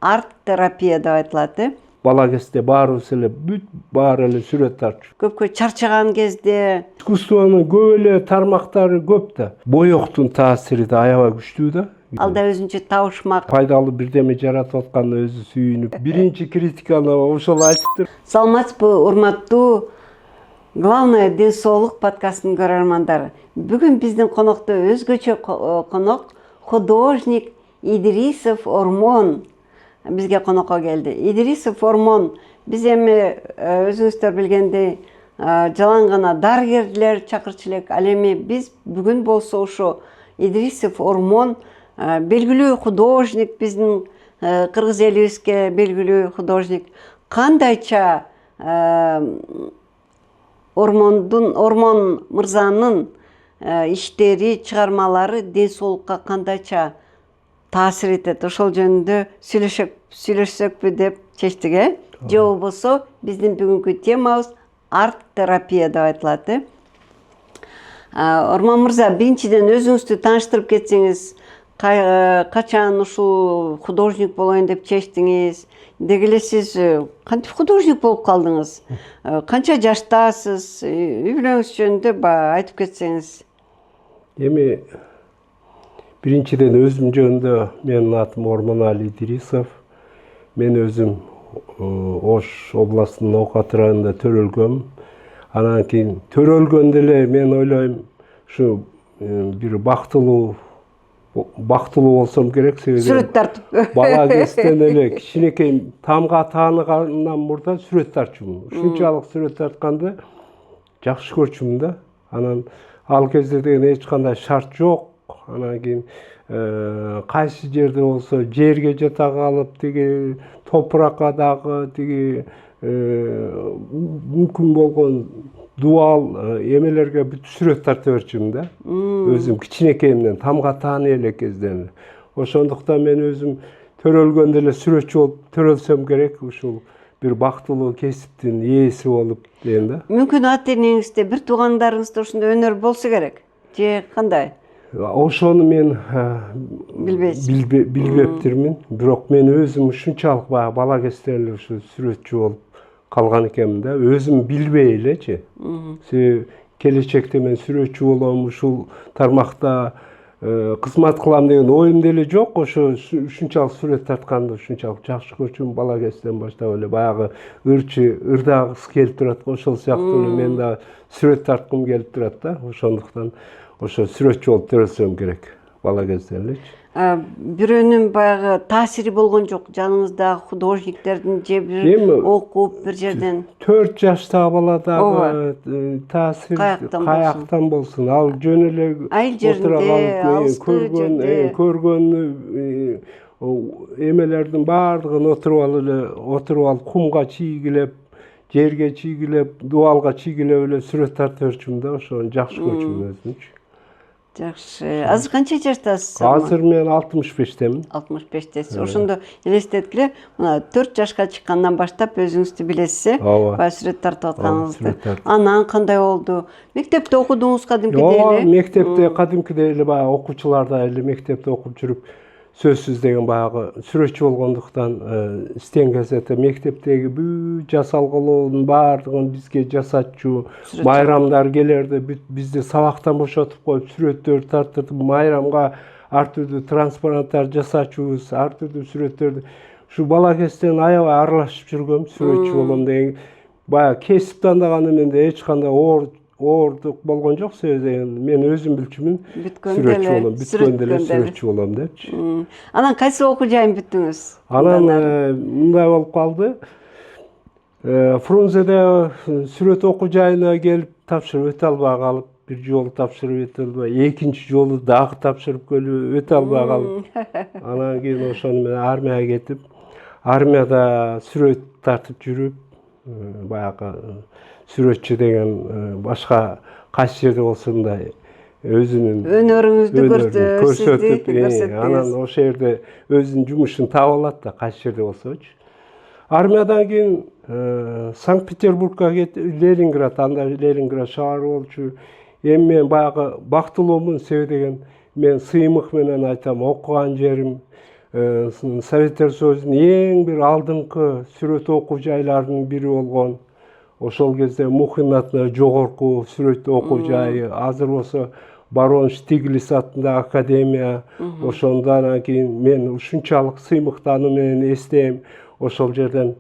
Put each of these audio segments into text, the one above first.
арт-терапия деп айтылат. Бала кезде баарыбыз эле баары эле сүрөт тартчу. Көпкө чарчаган кезде Искусствонун көп эле тармактары көп да. Боёктун таасири да аябай күчтүү да. ал да өзүнчө табышмак. Пайдалуу бирдеме жаратып атканына өзү сүйүнүп, биринчи критиканы ошол айтыптыр. Саламатсызбы, урматтуу Главное ден соолук подкастынын көрөрмандары. Бүгүн биздин конокто өзгөчө конок художник Идрисов Ормон бизге конокко келди. Идрисов Ормон биз эми өзүңүздөр билгендей жалаң гана дарыгерлер чакырчу элек. Ал эми биз бүгүн болсо ошо Идрисов Ормон белгилүү художник, биздин кыргыз элибизге белгилүү художник. Кандайча Ормон мырзанын иштери, чыгармалары ден соолукка кандайча таасир этет, ошол жөнүндө сүйлөшсөкпү деп чечтик, же болбосо биздин бүгүнкү темабыз арт-терапия деп айтылат. Ормон мырза, биринчиден өзүңүздү тааныштырып кетсеңиз, качан ушул художник болоюн деп чечтиңиз? Деги эле сиз кантип художник болуп калдыңыз? Канча жаштасыз? Үй бүлөңүз жөнүндө айтып кетсеңиз. Эми биринчиден өзүм жөнүндө менин атым Ормонали Идрисов. Мен өзүм Ош областынын Окат районунда төрөлгөм. Анан кийин төрөлгөндө эле мен ойлойм, ушу бир бактылуу болсом керек, себеби Сүрөт тартып. Бала кезден эле кичинекей тамга тааныгандан мурда сүрөт тартчумун. Ушунчалык сүрөт тартканды жакшы көрчүмүн да. Анан ал кезде деген эч кандай шарт жок. Анан кийин кайсы жерде болсо жерге жата калып, тиги топуракка дагы, тиги мүмкүн болгон дуал эмелерге бүт сүрөт тарта берчүмүн да. Өзүм кичинекейимден тамга тааны элек кезден. Ошондуктан мен өзүм төрөлгөндө эле сүрөтчү болуп төрөлсөм керек, ушул бир бактылуу кесиптин ээси болуп дейм да. Мүмкүн ата энеңизде, бир туугандарыңызда ушундай өнөр болсо керек, же кандай? Ошону мен билбептирмин. Бирок мен өзүм ушунчалык бала кезден эле ушу сүрөтчү болуп калган экенмин да. Өзүм билбей элечи. Себеби келечекте мен сүрөтчү болом, ушул тармакта кызмат кылам деген оюм деле жок. Ошо ушунчалык сүрөт тартканды ушунчалык жакшы көрчүмүн бала кезден баштап эле. Баягы ырдагыс келип турат, ошол сыяктуу эле мен да сүрөт тарткым келип турат да. Ошондуктан ошо сүрөтчү болуп төрөлсөм керек бала кезден элечи. Бирөөнүн баягы таасири болгон жок, жаныңыздагы художниктердин же бир окуп бир жерден? 4 жаштагы бала дагы таасир каяктан болсун, ал жөн эле айыл жеринде көргөн эмелердин баардыгын отуруп алып кумга чийгилеп, жерге чийгилеп, дубалга чийгилеп эле сүрөт тарта берчүмүн да. Ошону жакшы көрчүмүн өзүмчү. Жакшы. Азыр канча жаштасыз? Азыр мен 65-темин. 65-тесиз. Ошондо элестеткиле, мына 4 жашка чыккандан баштап өзүңүздү билесиз, баягы сүрөт тартып атканыңызды. Анан кандай болду? Мектепте окудуңуз кадимкидей эле? Мектепте кадимкидей эле баягы окуучулардай эле мектепте окуп жүрүп, сөзсүз деген баягы сүрөтчү болгондуктан стен газета мектептеги бүт жасалгылоонун баардыгын бизге жасатчу. Майрамдар келерди, бизди сабактан бошотуп коюп сүрөттөрдү тартырып, майрамга ар түрдүү транспаранттар жасачубуз, ар түрдүү сүрөттөрдү. Ушу бала кезден аябай аралашып жүргөм, сүрөтчү болом деген. Баягы кесип тандаганы менде эч кандай оордук болгон жок, себеби мен өзүм билчүмүн сүрөтчү болом, бүткөндө эле сүрөтчү болом депчи. Анан кайсы окуу жайын бүттүңүз? Анан мындай болуп калды. Фрунзеде сүрөт окуу жайына келип тапшырып өтө албай калып, бир жолу тапшырып өтө албай, экинчи жолу дагы тапшырып өтө албай калып, анан кийин ошону менен армияга кетип, армияда сүрөт тартып жүрүп, баягы сүрөтчү деген башка кайсы жерде болсо мындай өзүнүн өнөрүңүздү көрсөтүп, анан ошол жерде өзүнүн жумушун таап алат да, кайсы жерде болсочу. Армиядан кийин Санкт-Петербургка кетип, Ленинград, анда Ленинград шаары болчу. Эми мен баягы бактылуумун, себеби деген мен сыймык менен айтам, окуган жерим Советтер Союзунун эң бир алдыңкы сүрөт окуу жайларынын бири болгон ошол кезде Мухин жогорку сүрөт окуу жайы, азыр болсо Барон Штиглиц атындагы академия, ошондон кийин мен ушунчалык сыймыктануу менен эстейм, ошол жерден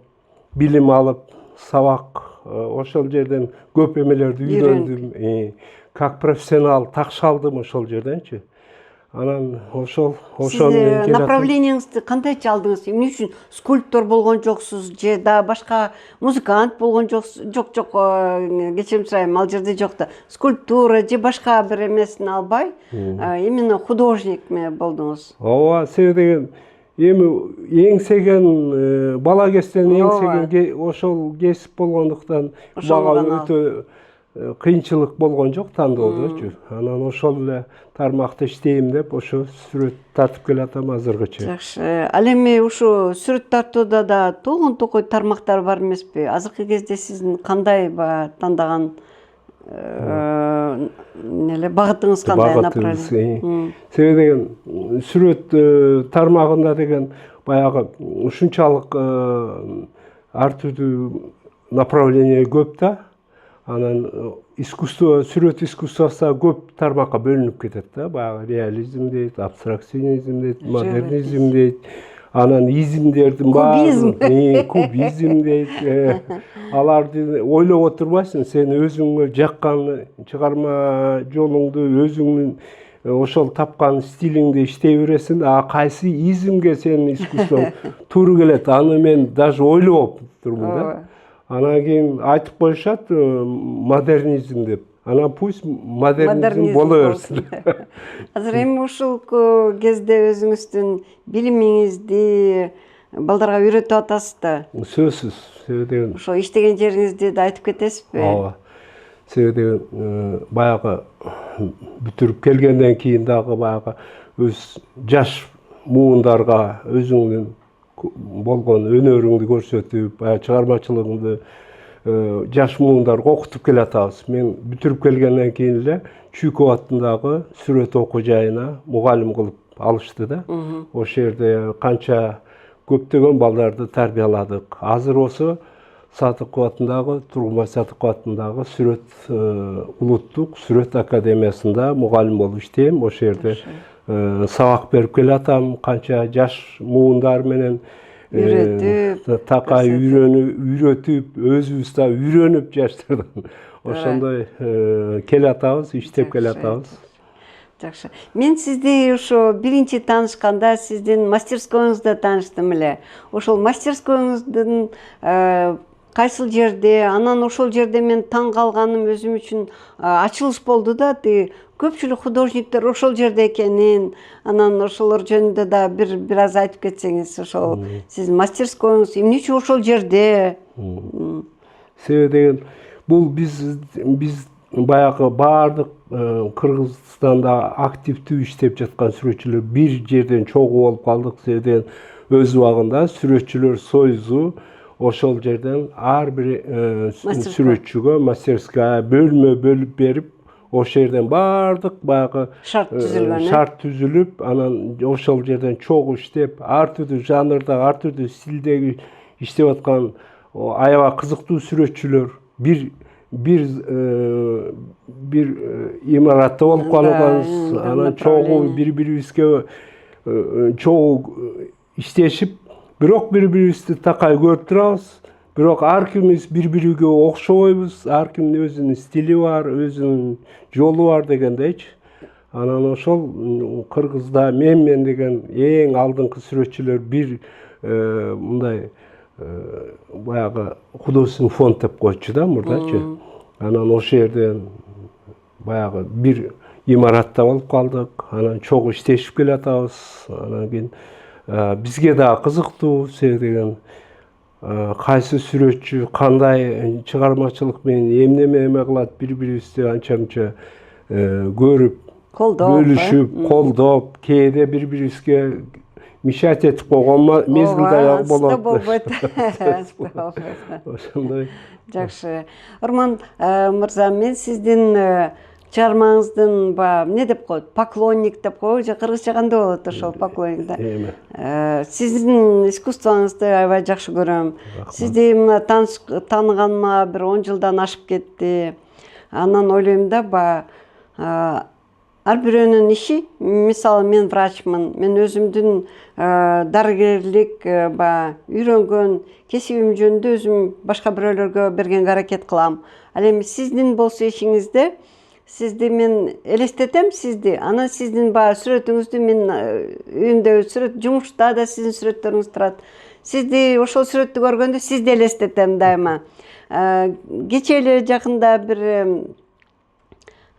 билим алып, сабак, ошол жерден көп эмелерди үйрөндүм. Как профессионал такшалдым ошол жерденчи. Анан Сиз направлениеңизди кандайча алдыңыз? Эмне үчүн скульптор болгон жоксуз же да башка музыкант болгон жоксуз? Жок, кечирим сурайм, ал жерде жок да. Скульптура же башка бир эмесин албай, именно художник болдуңуз. Ооба, себеби эми эңсеген бала кезден эңсеген ошол кесип болгондуктан мага өтө кыйынчылык болгон жок тандоодочу. Анан ошол эле тармакта иштейм деп ошо сүрөт тартып келатам азыргыча. Жакшы. Ал эми ушу сүрөт тартууда да толгон токой тармактар бар эмеспи? Азыркы кезде сиздин кандай тандаган багытыңыз кандай направление? Себеби сүрөт тармагында деген баягы ушунчалык ар түрдүү направление көп да. Анан искусство, сүрөт искусствосу көп тармакка бөлүнүп кетет да. Баягы реализм дейт, абстракционизм дейт, модернизм дейт. Анан изимдердин баары, кубизм дейт. Аларды ойлоп отурбайсың, сен өзүңө жаккан чыгарма жолуңду, өзүңдүн ошол тапкан стилиңди иштей бересиң. Кайсы изимге сенин искусствоң туура келет, аны мен даже ойлоп турмун да. Анан кийин айтып коюшат модернизм деп. Анан пусть модернизм боло берсин. Азыр эми ушул кезде өзүңүздүн билимиңизди балдарга үйрөтүп атасыз да. Сөзсүз. Ошо иштеген жериңизди да айтып кетесизби? Ооба. Себеби баягы бүтүрүп келгенден кийин дагы баягы өз жаш муундарга өзүңдүн болгон өнөрүңдү көрсөтүп, чыгармачылыгыңды жаш муундарга окутуп келатабыз. Мен бүтүрүп келгенден кийин эле Чүйкөв атындагы сүрөт окуу жайына мугалим кылып алышты да. Ошол жерде канча көптөгөн балдарды тарбияладык. Азыр болсо Сатыков атындагы, Тургунбай Сатыков атындагы улуттук сүрөт академиясында мугалим болуп иштейм. Ошол жерде сабак берип келатам, канча жаш муундар менен такай үйрөтүп, өзүбүз да үйрөнүп жаштардан ошондой келатабыз, иштеп келатабыз. Жакшы. Мен сизди ошо биринчи таанышканда сиздин мастерскойуңузда тааныштым эле. Ошол мастерскойуңуздун кайсыл жерде, анан ошол жерде мен таң калганым өзүм үчүн ачылыш болду да. Көпчүлүк художниктер ошол жерде экенин, анан ошолор жөнүндө да бир аз айтып кетсеңиз, ошол сиздин мастерскойуңуз эмне үчүн ошол жерде? Себеби бул биз баягы баардык Кыргызстанда активдүү иштеп жаткан сүрөтчүлөр бир жерден чогуу болуп калдык. Себеби өз убагында сүрөтчүлөр союзу ошол жерден ар бир сүрөтчүгө мастерская бөлмө бөлүп берип, ошол жерден баардык баягы шарт түзүлүп, анан ошол жерден чогуу иштеп, ар түрдүү жанрда, ар түрдүү стилдеги иштеп аткан аябай кызыктуу сүрөтчүлөр бир имаратта болуп калганбыз. Анан чогуу бири-бирибизге чогуу иштешип, бирок бири-бирибизди такай көрүп турабыз. Бирок ар кимибиз бири-бирибизге окшобойбуз. Ар кимдин өзүнүн стили бар, өзүнүн жолу бар дегендейчи. Анан ошол Кыргызда мен деген эң алдыңкы сүрөтчүлөр бир мындай баягы художественный фонд деп койчу да мурдачы. Анан ошол жерден баягы бир имаратта болуп калдык. Анан чогуу иштешип келатабыз. Анан кийин бизге да кызыктуу деген кайсы сүрөтчү кандай чыгармачылык менен эме кылат, бири-бирибизди анча-мынча көрүп, бөлүшүп, колдоп, кээде бири-бирибизге мешать этип койгон мезгил да болот. Ошондой. Жакшы. Орман мырза, мен сиздин чыгармаңыздын баягы эмне деп коет, поклонник деп коебу же кыргызча кандай болот ошол поклонник да? Сиздин искусствоңузду аябай жакшы көрөм. Сизди мына тааныганыма бир 10 жылдан ашып кетти. Анан ойлойм да баягы ар бирөөнүн иши, мисалы мен врачмын, мен өзүмдүн дарыгерлик баягы үйрөнгөн кесибим жөнүндө өзүм башка бирөөлөргө бергенге аракет кылам. Ал эми сиздин болсо ишиңизде сизди мен элестетем сизди, анан сиздин баягы сүрөтүңүздү мен үйүмдө сүрөт, жумушта да сиздин сүрөттөрүңүз турат. Сизди ошол сүрөттү көргөндө сизди элестетем дайыма. Кечээ эле жакында бир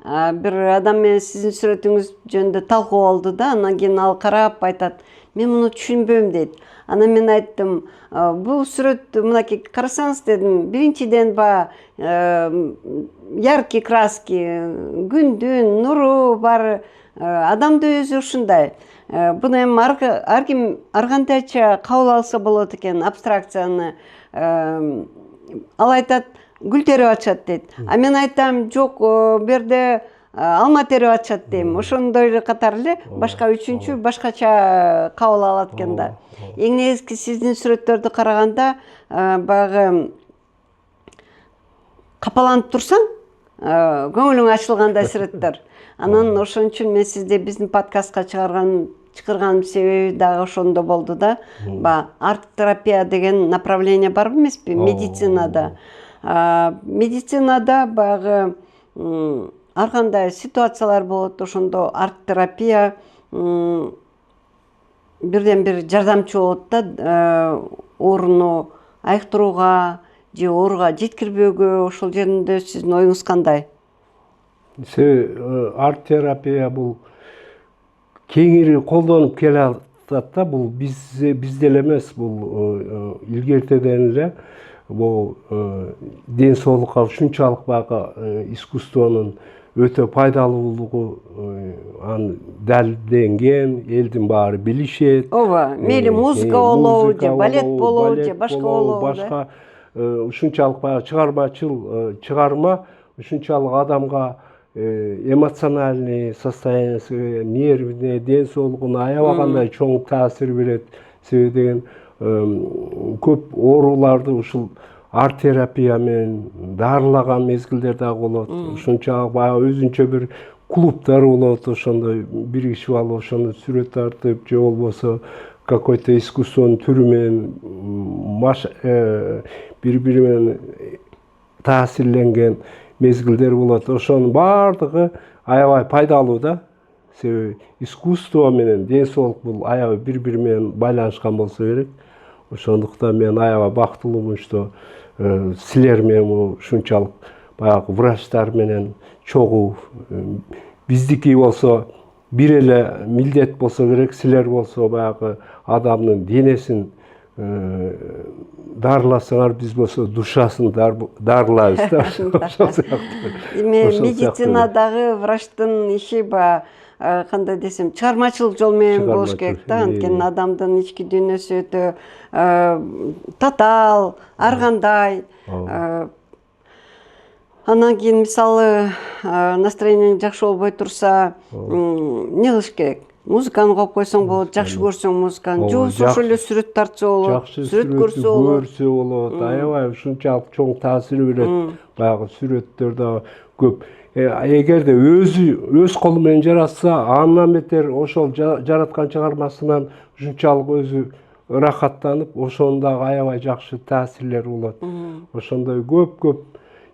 адам менен сиздин сүрөтүңүз жөнүндө талкуу болду да, анан кийин ал карап айтат, мен муну түшүнбөйм дейт. Анан мен айттым, бул сүрөт мынакей карасаңыз дедим, биринчиден баягы яркий краски, күндүн нуру бар, адамдын өзү ушундай. Буну эми ар ким ар кандайча кабыл алса болот экен абстракцияны. Ал айтат, гүл терип ачат дейт. А мен айтам, жок, бу жерде алма терип ачат дейм. Ошондой эле катары эле башка үчүнчү башкача кабыл алат экен да. Эң негизги сиздин сүрөттөрдү караганда баягы капаланып турсаң, көңүлүң ачылгандай сүрөттөр. Анан ошон үчүн мен сизди биздин подкастка чакырганым себеби дагы ошондо болду да. Баягы арт-терапия деген направление бар эмеспи медицинада. Медицинада баягы ар кандай ситуациялар болот, ошондо арт-терапия бирден бир жардамчы болот да, ооруну айыктырууга же ооруга жеткирбөөгө. Ошол жеринде сиздин оюңуз кандай? Арт-терапия бул кеңири колдонуп келе атат да, бул бизде эле эмес, бул илгертеден эле бул ден соолукка ушунчалык баягы искусствонун өтө пайдалуулугу далилденген, элдин баары билишет. Ооба, мейли музыка болобу же балет болобу же башка болобу, башка ушунчалык баягы чыгармачыл чыгарма ушунчалык адамга эмоциональный состояниясына, нервине, ден соолугуна аябай кандай чоң таасир берет. Себеби деген көп ооруларды ушул арт-терапия менен дарылаган мезгилдер дагы болот. Ушунчалык баягы өзүнчө бир клубдар болот, ошондой биригишип алып ошону сүрөт тартып же болбосо какой-то искусствонун түрү менен бири-бири менен таасирленген мезгилдер болот. Ошонун баардыгы аябай пайдалуу да. Себеби искусство менен ден соолук бул аябай бири-бири менен байланышкан болсо керек. Ошондуктан мен аябай бактылуумун, что силер менен ушунчалык баягы врачтар менен чогуу. Биздики болсо бир эле милдет болсо керек, силер болсо баягы адамдын денесин дарыласаңар, биз болсо душасын дарылайбыз да. Ошол сыяктуу. Медицинадагы врачтын иши баягы кандай десем, чыгармачыл жол менен болуш керек да. Анткени адамдын ички дүйнөсү өтө татаал, ар кандай. Анан кийин мисалы настроениең жакшы болбой турса, эмне кылыш керек? Музыканы коюп койсоң болот, жакшы көрсөң музыканы, же ошол эле сүрөт тартса болот, сүрөт көрсө болот. Аябай ушунчалык чоң таасир берет. Баягы сүрөттөр да көп. Эгерде өз колу менен жаратса, андан бетер ошол жараткан чыгармасынан ушунчалык өзү ырахаттанып, ошондагы аябай жакшы таасирлер болот. Ошондой көп.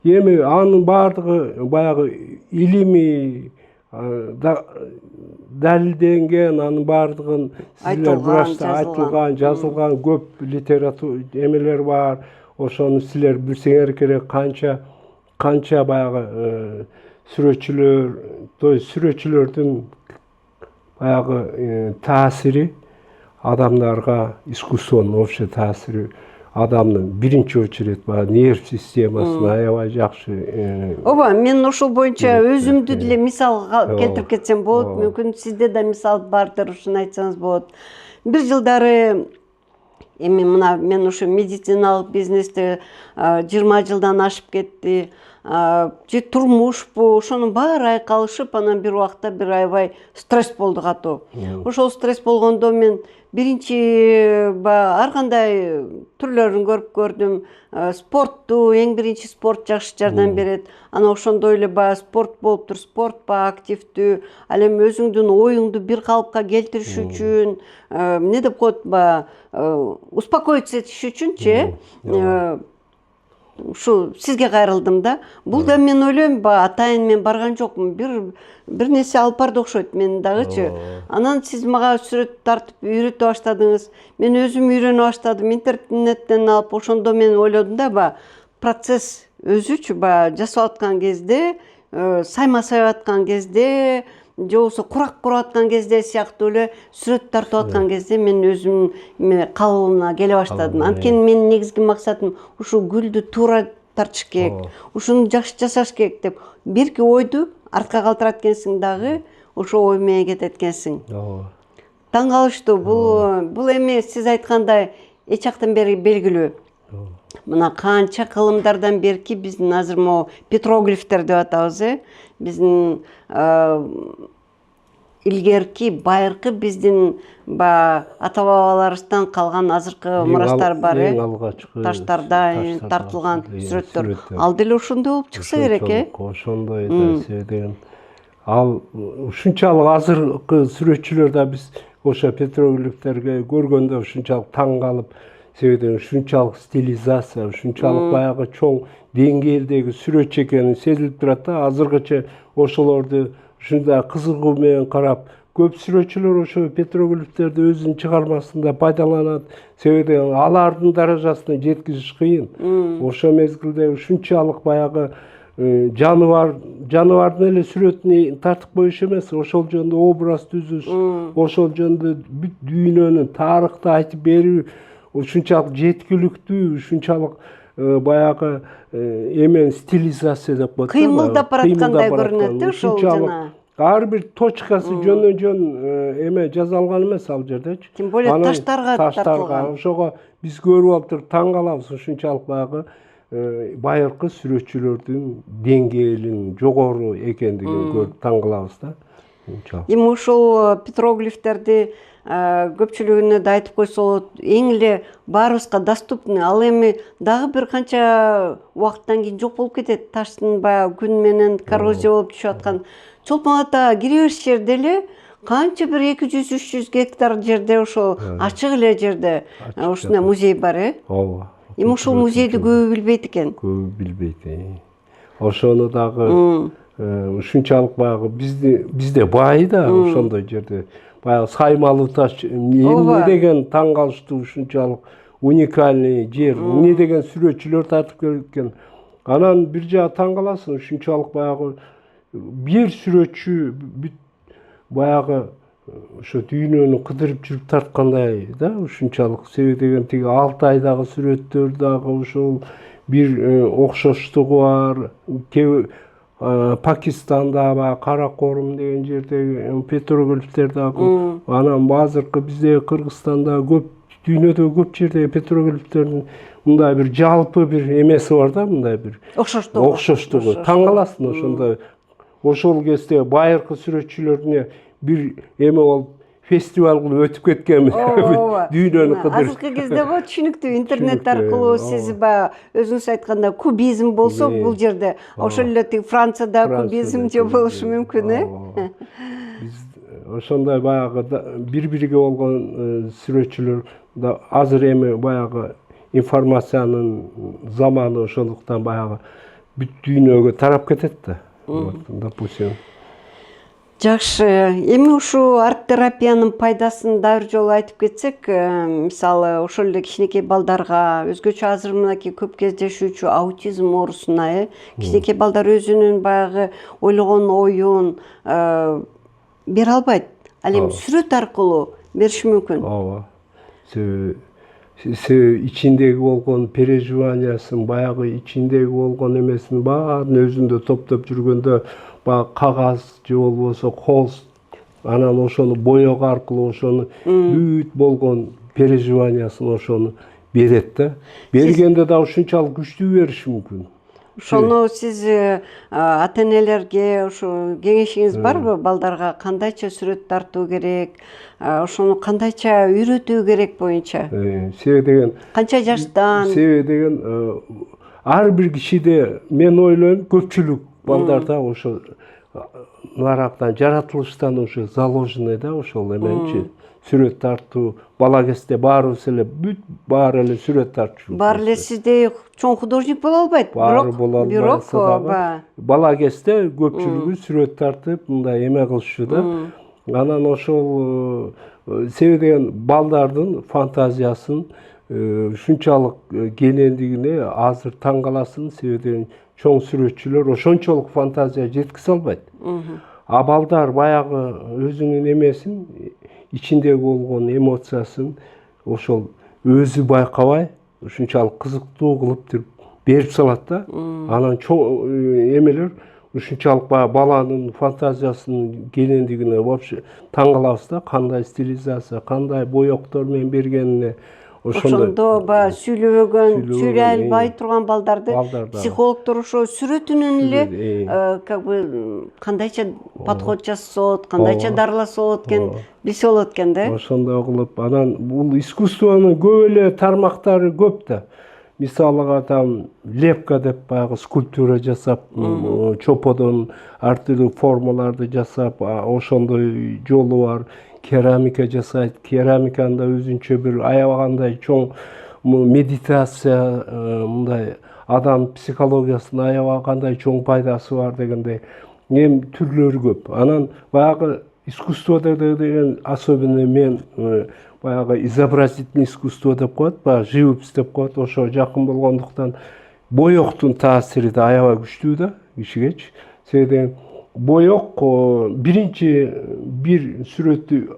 Эми анын баардыгы баягы илимий далилденген, анын баардыгын силер врачта айтылган, жазылган көп литература эмелер бар. Ошону силер билсеңер керек, канча баягы сүрөтчүлөр, то есть сүрөтчүлөрдүн баягы таасири адамдарга, искусствонун вообще таасири адамдын биринчи очередь баягы нерв системасына аябай жакшы. Ооба, мен ошол боюнча өзүмдү деле мисал келтирип кетсем болот. Мүмкүн сизде да мисал бардыр, ушуну айтсаңыз болот. Бир жылдары эми мына мен ушу медициналык бизнесте 20 жылдан ашып кетти. же турмушпу, ошонун баары айкалышып, анан бир убакта бир аябай стресс болду катуу. Ошол стресс болгондо мен биринчи ар кандай түрлөрүн көрүп көрдүм. Спортту, эң биринчи спорт жакшы жардам берет. Анан ошондой эле спорт болуптур, спорт активдүү, ал эми өзүңдүн оюңду бир калыпка келтириш үчүн, эмне деп коет успокоиться этиш үчүнчү, ушу сизге кайрылдым да. Бул да мен ойлойм, атайын мен барган жокмун, бир нерсе алып барды окшойт мен дагычы. Анан сиз мага сүрөт тартып үйрөтө баштадыңыз. Мен өзүм үйрөнө баштадым, интернеттен алып. Ошондо мен ойлодум да, процесс өзүчү жасап аткан кезде, сайма сайып аткан кезде, же болбосо курак куруп аткан кезде сыяктуу эле сүрөт тартып аткан кезде мен өзүм калыбымна келе баштадым. Анткени менин негизги максатым ушу гүлдү туура тартыш керек, ушуну жакшы жасаш керек деп бирки ойду артка калтырат экенсиң дагы, ошол ой менен кетет экенсиң. Таң калыштуу. Бул эми сиз айткандай эч жактан бери белгилүү. Мына канча кылымдардан берки биздин азыр могу петроглифтер деп атабыз, биздин илгерки байыркы биздин ата бабаларыбыздан калган азыркы мурастар бар, таштарда тартылган сүрөттөр. Ал деле ошондой болуп чыкса керек, ошондой да деген. Ал ушунчалык азыркы сүрөтчүлөр да биз ошо петроглифтерге көргөндө ушунчалык таң калып, себеби ушунчалык стилизация, ушунчалык баягы чоң деңгээлдеги сүрөтчү экени сезилип турат да. Азыркыча ошолорду ушундай кызыгуу менен карап, көп сүрөтчүлөр ошо петроглифтерди өзүнүн чыгармасында пайдаланат. Себеби алардын даражасына жеткизиш кыйын. Ошо мезгилде ушунчалык баягы жаныбардын эле сүрөтүн тартып коюш эмес, ошол жөнүндө образ түзүш, ошол жөнүндө бүт дүйнөнүн тарыхты айтып берүү ушунчалык жеткиликтүү, ушунчалык баягы эмен стилизация деп коет. Кыймылдап бараткандай көрүнөт ошол жана. Ар бир точкасы жөн эме жазалган эмес ал жердечи. Тем более таштарга тартылган. Ошого биз көрүп алып туруп таң калабыз, ушунчалык баягы байыркы сүрөтчүлөрдүн деңгээлин жогору экендигин көрүп таң калабыз да. Эми ушул петроглифтерди көпчүлүгүнө да айтып койсо болот, эң эле баарыбызга доступный. Ал эми дагы бир канча убакыттан кийин жок болуп кетет. Таштын баягы күн менен коррозия болуп түшүп аткан. Чолпон ата кире бериш жерде эле канча бир 200-300 гектар жерде, ошол ачык эле жерде ушундай музей бар, Ооба. Эми ошол музейди көбү билбейт экен. Көбү билбейт. Ошону дагы ушунчалык баягы бизде бай да ошондой жерде. Баягы саймалуу таш эмне деген таң калыштуу, ушунчалык уникальный жер, эмне деген сүрөтчүлөр тартып келген. Анан бир жагы таң каласың, ушунчалык баягы бир сүрөтчү бүт баягы ошо дүйнөнү кыдырып жүрүп тарткандай да, ушунчалык. Себеби деген тиги Алтайдагы сүрөттөр дагы ошол бир окшоштугу бар. Пакистанда Каракорум деген жерде петроглифтер дагы, анан азыркы бизде Кыргызстанда көп, дүйнөдө көп жерде петроглифтердин мындай бир жалпы бир эмеси бар да, мындай бир окшоштугу. Таң каласың ошондой. Ошол кезде байыркы сүрөтчүлөрүнө бир эме болуп фестиваль кылып өтүп кеткен дүйнөнү кыдырып. Азыркы кезде түшүнүктүү интернет аркылуу сиз өзүңүз айткандай кубизм болсо бул жерде, ошол эле тиги Францияда кубизм же болушу мүмкүн, Биз ошондой баягы бири-бириге болгон сүрөтчүлөр да азыр эми баягы информациянын заманы ошондуктан баягы бүт дүйнөгө тарап кетет да. Допустим. Жакшы. Эми ушу арт-терапиянын пайдасын дагы бир жолу айтып кетсек, мисалы ошол эле кичинекей балдарга, өзгөчө азыр мынакей көп кездешүүчү аутизм оорусуна, кичинекей балдар өзүнүн баягы ойлогон оюн бере албайт. Ал эми сүрөт аркылуу бериши мүмкүн. Ооба. Ичиндеги болгон переживаниясын, баягы ичиндеги болгон эмесин баарын өзүндө топтоп жүргөндө, баягы кагаз же болбосо холст, анан ошону боёгу аркылуу ошону бүт болгон переживаниясын ошону берет да. Бергенде да ушунчалык күчтүү бериши мүмкүн. Ошону сиз ата энелерге ушу кеңешиңиз барбы? Балдарга кандайча сүрөт тартуу керек, ошону кандайча үйрөтүү керек боюнча? Себеби деген Канча жаштан? себеби деген ар бир кишиде мен ойлойм көпчүлүк балдарда ошо нарактан жаратылыштан уже заложенный да ошол эменчи сүрөт тартуу. Бала кезде баарыбыз эле баары эле сүрөт тартчу. Баары эле сиздей чоң художник боло албайт. Баары боло албайса дагы бирок бала кезде көпчүлүгү сүрөт тартып мындай эме кылышчу да. Анан ошол себеби деген балдардын фантазиясын ушунчалык кенендигине азыр таң каласың. Себеби деген чоң сүрөтчүлөр ошончолук фантазия жеткизе албайт. А балдар баягы өзүнүн эмесин, ичиндеги болгон эмоциясын ошол өзү байкабай ушунчалык кызыктуу кылып берип салат да. Анан чоң эмелер ушунчалык баягы баланын фантазиясынын кенендигине вообще таң калабыз да, кандай стилизация, кандай боектор менен бергенине. ошондо баягы сүйлөй албай турган балдарды психологдор ошо сүрөтүнөн эле как бы кандайча подход жасаса болот, кандайча дарыласа болот экен билсе болот экен да. Ошондой кылып, анан бул искусствонун көп эле тармактары көп да. Мисалыга там лепка деп баягы скульптура жасап, чоподон ар түрдүү формаларды жасап, ошондой жолу бар. Керамика жасайт, керамиканын да өзүнчө бир аябагандай чоң медитация, мындай адам психологиясына аябагандай чоң пайдасы бар дегендей эми түрлөрү көп. Анан баягы искусствода деген особенно мен баягы изобразительный искусство деп коет, баягы живопись деп коет, ошо жакын болгондуктан боектун таасири да аябай күчтүү да кишигечи. Себеби боек биринчи бир сүрөттү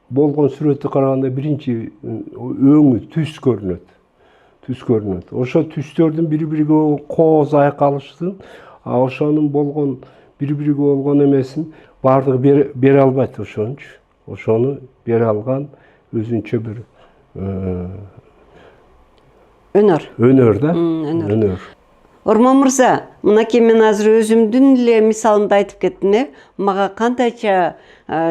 болгон сүрөттү караганда биринчи өңү түз көрүнөт. Ошо түстөрдүн бири-бириге кооз айкалыштын, ошонун болгон бири-бириге болгон эмесин баардыгы бере албайт ошончу. Ошону бере алган өзүнчө бир өнөр да. Өнөр. Ормон мырза, мынакей мен азыр өзүмдүн эле мисалымды айтып кеттим. Мага кандайча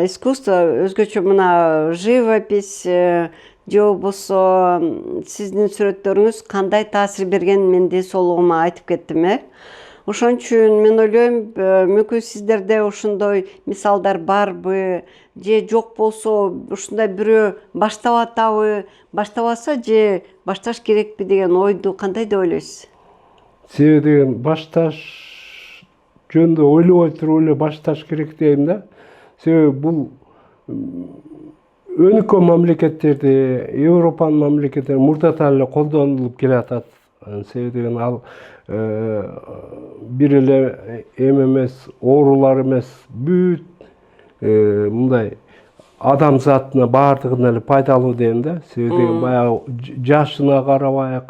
искусство, өзгөчө мына живопись же болбосо сиздин сүрөттөрүңүз кандай таасир берген менин ден соолугума айтып кеттим. Ошон үчүн мен ойлойм, мүмкүн сиздерде ошондой мисалдар барбы, же жок болсо ушундай бирөө баштап атабы, баштабаса же башташ керекпи деген ойду кандай деп ойлойсуз? Себеби деген башташ жөнүндө ойлобой туруп эле башташ керек дейм да. Себеби бул өнүккөн мамлекеттерде, Европанын мамлекеттеринде мурдатан эле колдонулуп келатат. Себеби деген ал бир эле эмес, оорулар эмес, бүт мындай адам затына баардыгына эле пайдалуу дейм да. Себеби деген баягы жашына карабай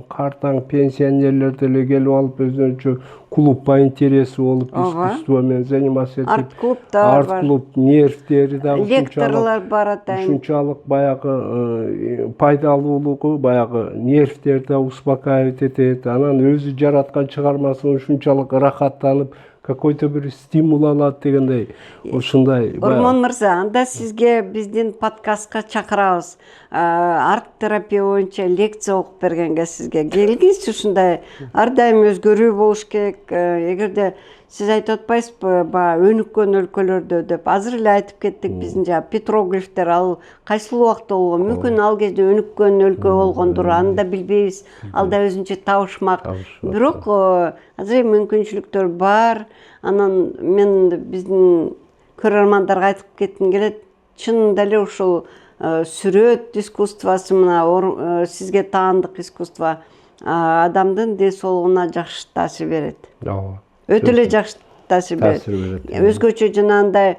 картаң пенсионерлер деле келип алып өзүнчө клуб по интересу болуп искусство менен заниматься этип. Арт-клуб, нервтери да лекторлор бар атайын. Ушунчалык баягы пайдалуулугу, баягы нервтерди успокаивать этет. Анан өзү жараткан чыгармасын ушунчалык рахаттанып какой-то бир стимул алат дегендей. Ушундай. Ормон мырза, анда сизге биздин подкастка чакырабыз. Арт-терапия боюнча лекция окуп бергенге сизге келгиңизчи. Ушундай ар дайым өзгөрүү болуш керек. Эгерде сиз айтып атпайсызбы, баягы өнүккөн өлкөлөрдө деп азыр эле айтып кеттик, биздин жана петроглифтер ал кайсыл убакта болгон? Мүмкүн ал кезде өнүккөн өлкө болгондур, аны да билбейбиз. Ал да өзүнчө табышмак. Бирок азыр мүмкүнчүлүктөр бар. Анан мен биздин көрөрмандарга айтып кетким келет. Чынында эле ушул сүрөт искусствосу мына сизге таандык искусство адамдын ден соолугуна жакшы таасир берет. Ооба. Өтө эле жакшы таасир берет. Өзгөчө жанагындай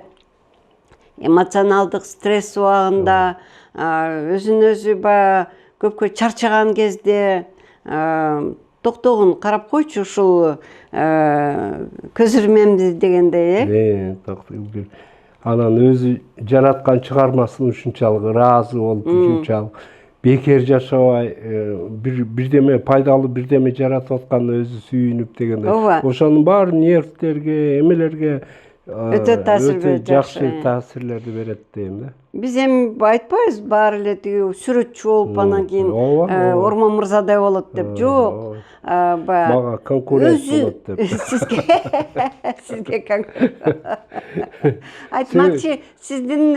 эмоционалдык стресс убагында, өзүн өзү баягы көпкө чарчаган кезде токтогун карап койчу ушул көз ирмемди дегендей, Анан өзү жараткан чыгармасын ушунчалык ыраазы болуп, ушунчалык бекер жашабай бирдеме пайдалуу бирдеме жаратып атканына өзү сүйүнүп дегендей. Ооба. Ошонун баары нервтерге, эмелерге Өтө таасир берет, жакшы таасирлерди берет дейм да. Биз эми айтпайбыз баары эле тиги сүрөтчү болуп анан кийин Ормон мырзадай болот деп. Жок. Баягы Мага конкурент болот деп. Сизге конкурент. Айтмакчы, сиздин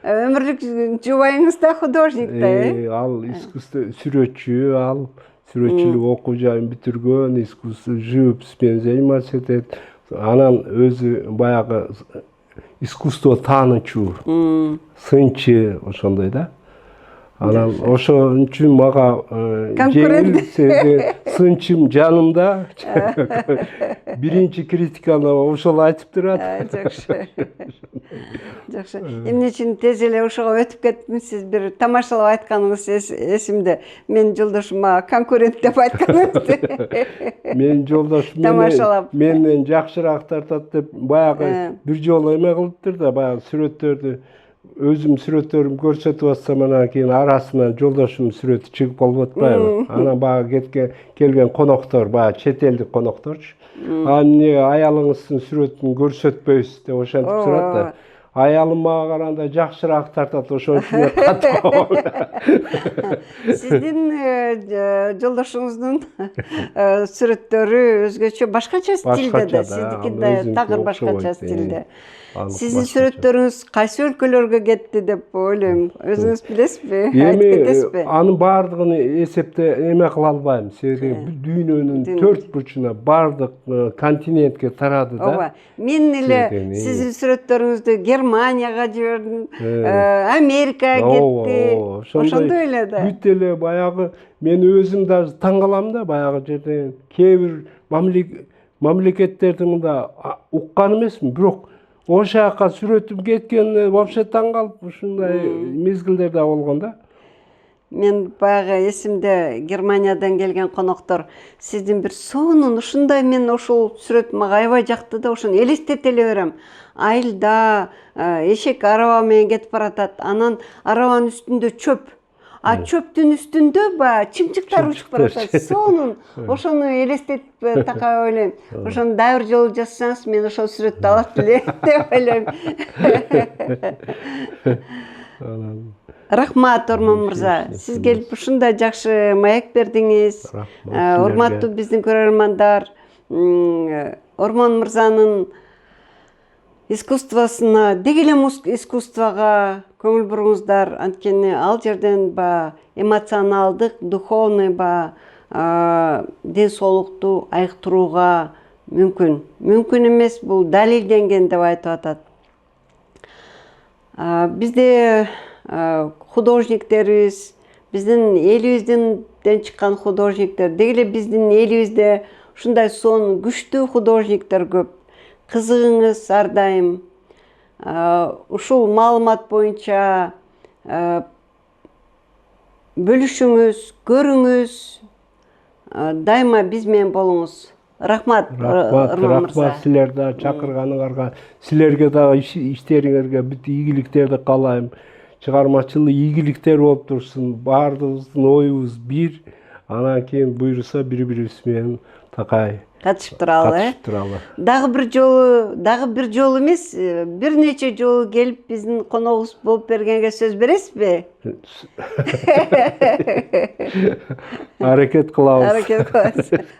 өмүрлүк жубайыңыз да художник да, Ал искусство сүрөтчү, ал сүрөтчүлүк окуу жайын бүтүргөн, искусство живописьпен заниматься этет. Анан өзү баягы искусство таанычу, сынчы ошондой да. Анан ошон үчүн мага жеңил сынчым жанымда. Биринчи критиканы ошол айтып турат. Жакшы. Жакшы. Эмне үчүн тез эле ошого өтүп кетмисиз? Бир тамашалап айтканыңыз эсимде. Мен жолдошума конкурент деп айтканыңызды. Менин жолдошум менден жакшыраак тартат деп баягы бир жолу эме кылыптыр да, баягы сүрөттөрдү өзүм сүрөттөрүмдү көрсөтүп атсам анан кийин арасынан жолдошумдун сүрөтү чыгып калып атпайбы. Анан баягы келген коноктор, баягы чет элдик конокторчу. Эмне аялыңыздын сүрөтүн көрсөтпөйсүз деп ошентип сурат да. Аялым мага караганда жакшыраак тартат, ошон үчүн мен катып калам. Сиздин жолдошуңуздун сүрөттөрү өзгөчө башкача стилде да, сиздики да такыр башкача стилде. Сиздин сүрөттөрүңүз кайсы өлкөлөргө кетти деп ойлойм. Өзүңүз билесизби? Айтып кетесизби? Анын баардыгын эсепте эме кыла албайм. Себеби дүйнөнүн 4 бурчуна баардык континентке тарады да. Ооба. Мен эле сиздин сүрөттөрүңүздү Германияга жибердим, Америкага кетти. Ошондой эле да. Бүт эле баягы мен өзүм даже таң калам да, баягы жерден кээ бир мамлекеттердин мында уккан эмесмин, бирок ошол жака сүрөтүм кеткенине вообще таң калып ушундай мезгилдер да болгон да. Мен баягы эсимде Германиядан келген коноктор сиздин бир сонун ушундай мен ошол сүрөт мага аябай жакты да, ошону элестете эле берем. Айылда эшек араба менен кетип баратат, анан арабанын үстүндө чөп. Чөптүн үстүндө баягы чымчыктар учуп баратат. Сонун. Ошону элестетип такай ойлойм. Ошону дагы бир жолу жасасаңыз, мен ошол сүрөттү алат элем деп ойлойм. Рахмат, Ормон мырза. Сиз келип ушундай жакшы маек бердиңиз. Урматтуу биздин көрөрмандар, Ормон мырзанын искусствосуна, деги эле искусствого көңүл буруңуздар, анткени ал жерден эмоционалдык, духовный ден соолукту айыктырууга мүмкүн. Мүмкүн эмес, бул далилденген деп айтып атат. Бизде художниктерибиз, биздин элибизден чыккан художниктер, деги эле биздин элибизде ушундай сонун күчтүү художниктер көп. Кызыгыңыз ар дайым. Ушул маалымат боюнча бөлүшүңүз, көрүңүз, дайыма биз менен болуңуз. Рахмат, Ормон мырза. Рахмат силерди чакырганыңарга, силерге дагы иштериңерге бүт ийгиликтерди каалайм. Чыгармачылык ийгиликтер болуп турсун. Баардыгыбыздын оюбуз бир. Анан кийин буйруса бири-бирибиз менен такай катышып туралы. Дагы бир жолу эмес, бир нече жолу келип биздин коногубуз болуп бергенге сөз бересизби? Аракет кылабыз.